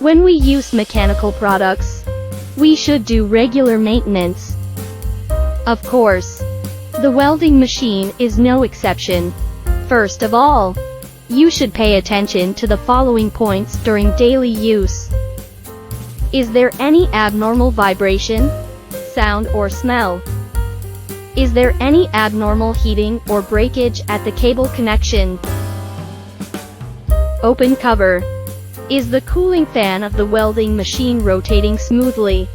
When we use mechanical products, we should do regular maintenance. Of course, the welding machine is no exception. First of all, you should pay attention to the following points during daily use. Is there any abnormal vibration, sound or smell? Is there any abnormal heating or breakage at the cable connection? Open cover. Is the cooling fan of the welding machine rotating smoothly?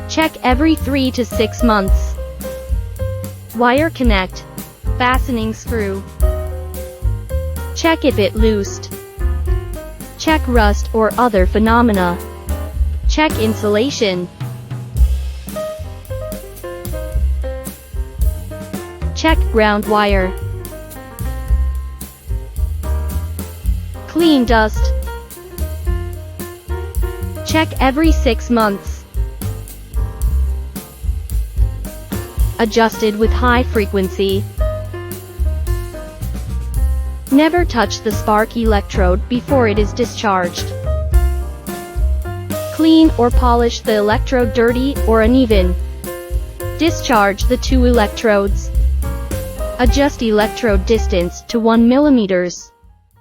Check every 3 to 6 months. Wire connect. Fastening screw. Check if it loosed. Check rust or other phenomena. Check insulation. Check ground wire. Clean dust. Check every 6 months. Adjusted with high frequency. Never touch the spark electrode before it is discharged. Clean or polish the electrode dirty or uneven. Discharge the 2 electrodes. Adjust electrode distance to 1 mm.